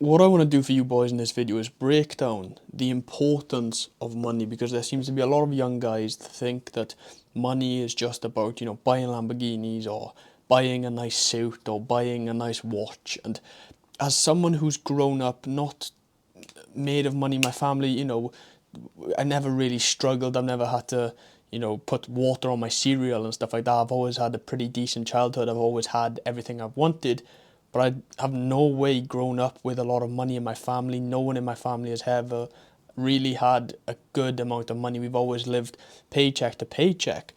What I want to do for you boys in this video is break down the importance of money, because there seems to be a lot of young guys that think that money is just about, buying Lamborghinis or buying a nice suit or buying a nice watch. And as someone who's grown up not made of money, my family, I never really struggled. I've never had to, put water on my cereal and stuff like that. I've always had a pretty decent childhood. I've always had everything I've wanted. But I have no way grown up with a lot of money in my family. No one in my family has ever really had a good amount of money. We've always lived paycheck to paycheck.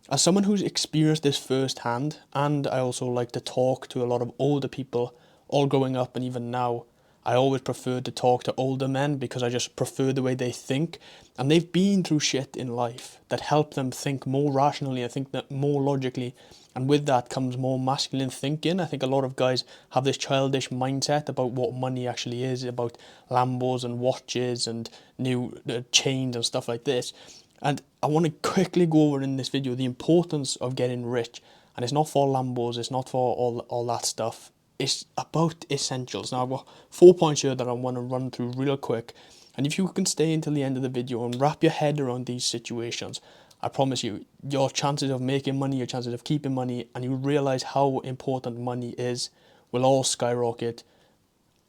As someone who's experienced this firsthand, and I also like to talk to a lot of older people, all growing up and even now, I always prefer to talk to older men because I just prefer the way they think. And they've been through shit in life that help them think more rationally and think that more logically. And with that comes more masculine thinking. I think a lot of guys have this childish mindset about what money actually is, about Lambos and watches and new chains and stuff like this. And I want to quickly go over in this video the importance of getting rich. And it's not for Lambos, it's not for all that stuff. It's about essentials. Now I've got 4 points here that I want to run through real quick. And if you can stay until the end of the video and wrap your head around these situations, I promise you, your chances of making money, your chances of keeping money, and you realise how important money is, will all skyrocket.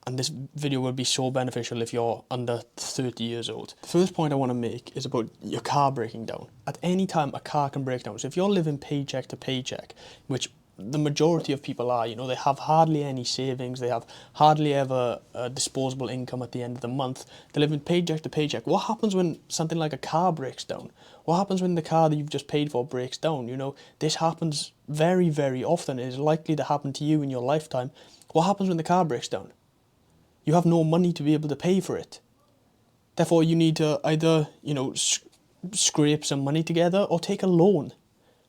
And this video will be so beneficial if you're under 30 years old. The first point I want to make is about your car breaking down. At any time, a car can break down. So if you're living paycheck to paycheck, which the majority of people are, they have hardly any savings, they have hardly ever disposable income at the end of the month, they live in paycheck to paycheck. What happens when something like a car breaks down? What happens when the car that you've just paid for breaks down? This happens very, very often. It is likely to happen to you in your lifetime. What happens when the car breaks down? You have no money to be able to pay for it. Therefore, you need to either, scrape some money together or take a loan.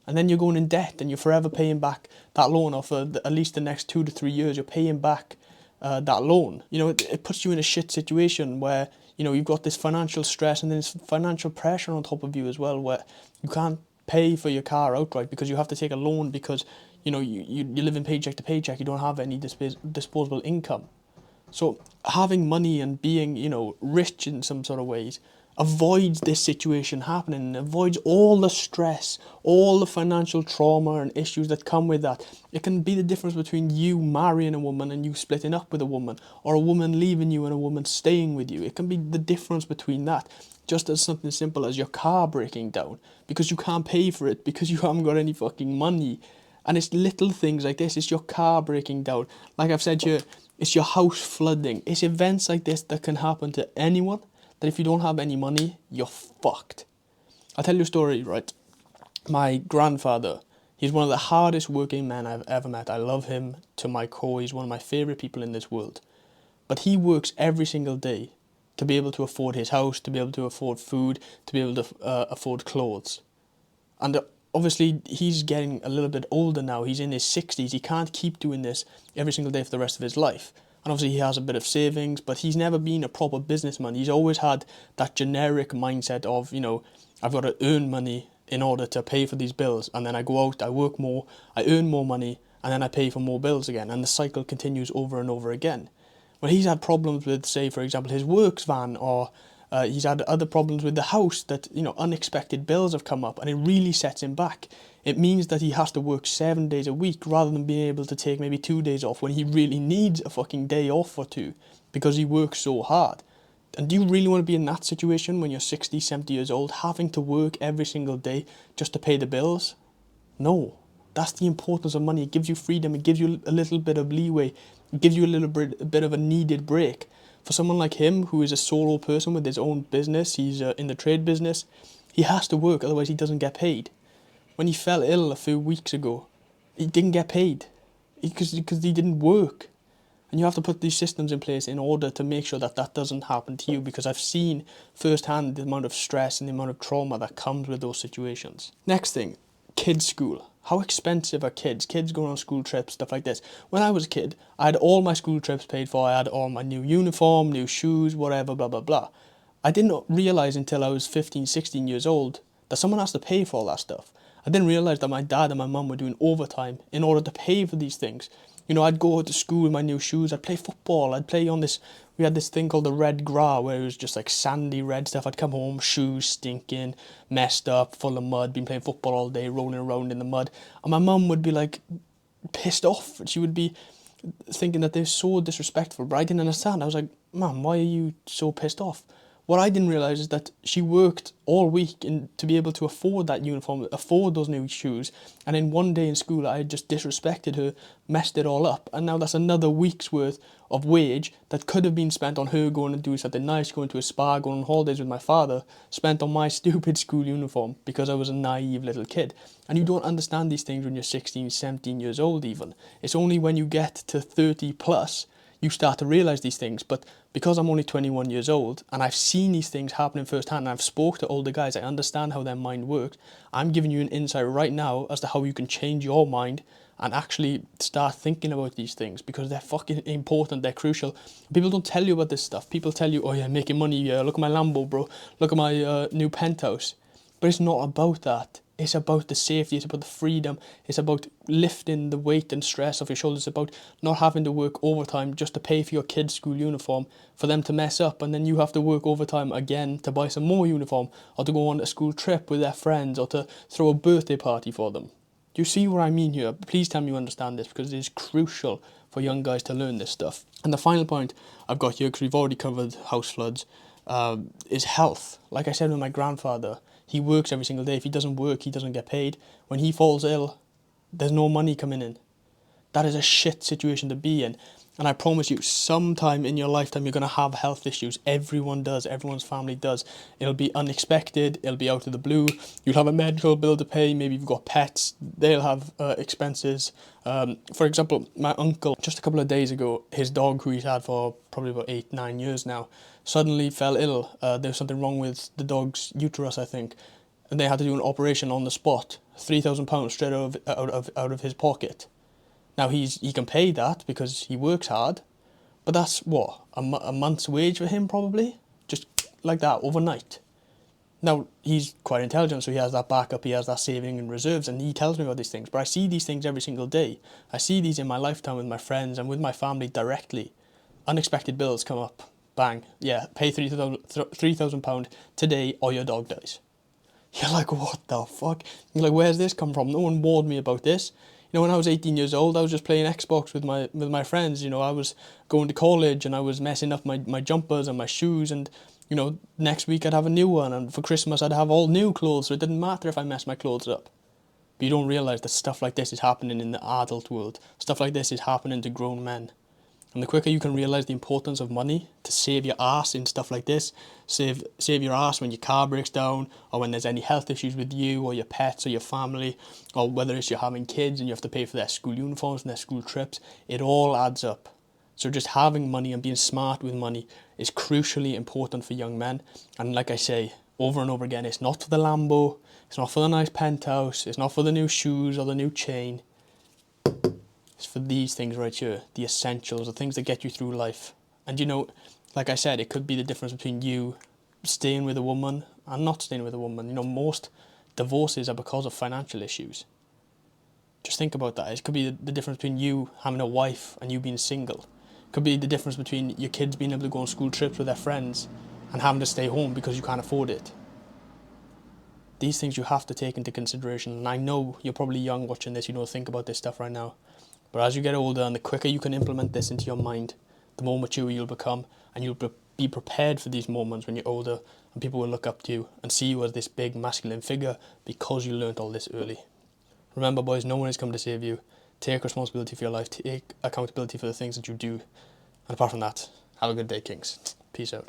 And then you're going in debt and you're forever paying back that loan, or for at least the next 2 to 3 years, you're paying back that loan. It puts you in a shit situation where, you've got this financial stress and then this financial pressure on top of you as well, where you can't pay for your car outright because you have to take a loan because, you live in paycheck to paycheck, you don't have any disposable income. So having money and being, rich in some sort of ways avoids this situation happening, avoids all the stress, all the financial trauma and issues that come with that. It can be the difference between you marrying a woman and you splitting up with a woman, or a woman leaving you and a woman staying with you. It can be the difference between that, just as something simple as your car breaking down because you can't pay for it because you haven't got any fucking money. And it's little things like this. It's your car breaking down. Like I've said here, it's your house flooding. It's events like this that can happen to anyone, that if you don't have any money, you're fucked. I'll tell you a story, right? My grandfather, he's one of the hardest working men I've ever met. I love him to my core. He's one of my favourite people in this world. But he works every single day to be able to afford his house, to be able to afford food, to be able to afford clothes. And obviously, he's getting a little bit older now. He's in his 60s. He can't keep doing this every single day for the rest of his life. And obviously, he has a bit of savings, but he's never been a proper businessman. He's always had that generic mindset of, I've got to earn money in order to pay for these bills. And then I go out, I work more, I earn more money, and then I pay for more bills again. And the cycle continues over and over again. Well, he's had problems with, say, for example, his works van, or he's had other problems with the house that, unexpected bills have come up, and it really sets him back. It means that he has to work 7 days a week rather than being able to take maybe 2 days off when he really needs a fucking day off or two because he works so hard. And do you really want to be in that situation when you're 60, 70 years old, having to work every single day just to pay the bills? No. That's the importance of money. It gives you freedom. It gives you a little bit of leeway. It gives you a bit of a needed break. For someone like him, who is a solo person with his own business, he's in the trade business, he has to work, otherwise he doesn't get paid. When he fell ill a few weeks ago, he didn't get paid because he didn't work. And you have to put these systems in place in order to make sure that that doesn't happen to you, because I've seen firsthand the amount of stress and the amount of trauma that comes with those situations. Next thing, kids' school. How expensive are kids? Kids going on school trips, stuff like this. When I was a kid, I had all my school trips paid for. I had all my new uniform, new shoes, whatever, blah, blah, blah. I didn't realise until I was 15, 16 years old that someone has to pay for all that stuff. I didn't realise that my dad and my mum were doing overtime in order to pay for these things. You know, I'd go to school with my new shoes, I'd play football, I'd play on this, we had this thing called the red gra, where it was just like sandy red stuff. I'd come home, shoes stinking, messed up, full of mud, been playing football all day, rolling around in the mud. And my mum would be like pissed off. She would be thinking that they're so disrespectful, but I didn't understand. I was like, Mum, why are you so pissed off? What I didn't realise is that she worked all week to be able to afford that uniform, afford those new shoes, and in one day in school I had just disrespected her, messed it all up, and now that's another week's worth of wage that could have been spent on her going and doing something nice, going to a spa, going on holidays with my father, spent on my stupid school uniform because I was a naive little kid. And you don't understand these things when you're 16, 17 years old even. It's only when you get to 30 plus you start to realise these things. But because I'm only 21 years old and I've seen these things happening firsthand and I've spoke to older guys, I understand how their mind works. I'm giving you an insight right now as to how you can change your mind and actually start thinking about these things, because they're fucking important, they're crucial. People don't tell you about this stuff. People tell you, oh yeah, making money, yeah, look at my Lambo, bro, look at my new penthouse. But it's not about that. It's about the safety, it's about the freedom, it's about lifting the weight and stress off your shoulders, it's about not having to work overtime just to pay for your kid's school uniform, for them to mess up and then you have to work overtime again to buy some more uniform, or to go on a school trip with their friends, or to throw a birthday party for them. Do you see what I mean here? Please tell me you understand this, because it is crucial for young guys to learn this stuff. And the final point I've got here, because we've already covered house floods, is health. Like I said with my grandfather, he works every single day. If he doesn't work, he doesn't get paid. When he falls ill, there's no money coming in. That is a shit situation to be in. And I promise you, sometime in your lifetime, you're going to have health issues. Everyone does. Everyone's family does. It'll be unexpected. It'll be out of the blue. You'll have a medical bill to pay. Maybe you've got pets. They'll have expenses. For example, my uncle, just a couple of days ago, his dog, who he's had for probably about 8-9 years now, suddenly fell ill. There was something wrong with the dog's uterus, I think. And they had to do an operation on the spot. £3,000 straight out of his pocket. Now he can pay that because he works hard, but that's what, a month's wage for him probably? Just like that, overnight. Now, he's quite intelligent, so he has that backup, he has that saving and reserves, and he tells me about these things. But I see these things every single day. I see these in my lifetime with my friends and with my family directly. Unexpected bills come up. Bang. Yeah, pay £3,000 today or your dog dies. You're like, what the fuck? You're like, where's this come from? No one warned me about this. You know, when I was 18 years old, I was just playing Xbox with my friends. You know, I was going to college and I was messing up my jumpers and my shoes, and you know, next week I'd have a new one, and for Christmas I'd have all new clothes, so it didn't matter if I messed my clothes up. But you don't realise that stuff like this is happening in the adult world. Stuff like this is happening to grown men. And the quicker you can realise the importance of money to save your ass in stuff like this, save your ass when your car breaks down, or when there's any health issues with you or your pets or your family, or whether it's you're having kids and you have to pay for their school uniforms and their school trips, it all adds up. So just having money and being smart with money is crucially important for young men. And like I say, over and over again, it's not for the Lambo, it's not for the nice penthouse, it's not for the new shoes or the new chain. It's for these things right here, the essentials, the things that get you through life. And you know, like I said, it could be the difference between you staying with a woman and not staying with a woman. You know, most divorces are because of financial issues. Just think about that. It could be the difference between you having a wife and you being single. It could be the difference between your kids being able to go on school trips with their friends and having to stay home because you can't afford it. These things you have to take into consideration. And I know you're probably young watching this, you don't think about this stuff right now. But as you get older and the quicker you can implement this into your mind, the more mature you'll become, and you'll be prepared for these moments when you're older and people will look up to you and see you as this big masculine figure because you learnt all this early. Remember boys, no one has come to save you. Take responsibility for your life, take accountability for the things that you do. And apart from that, have a good day, Kings. Peace out.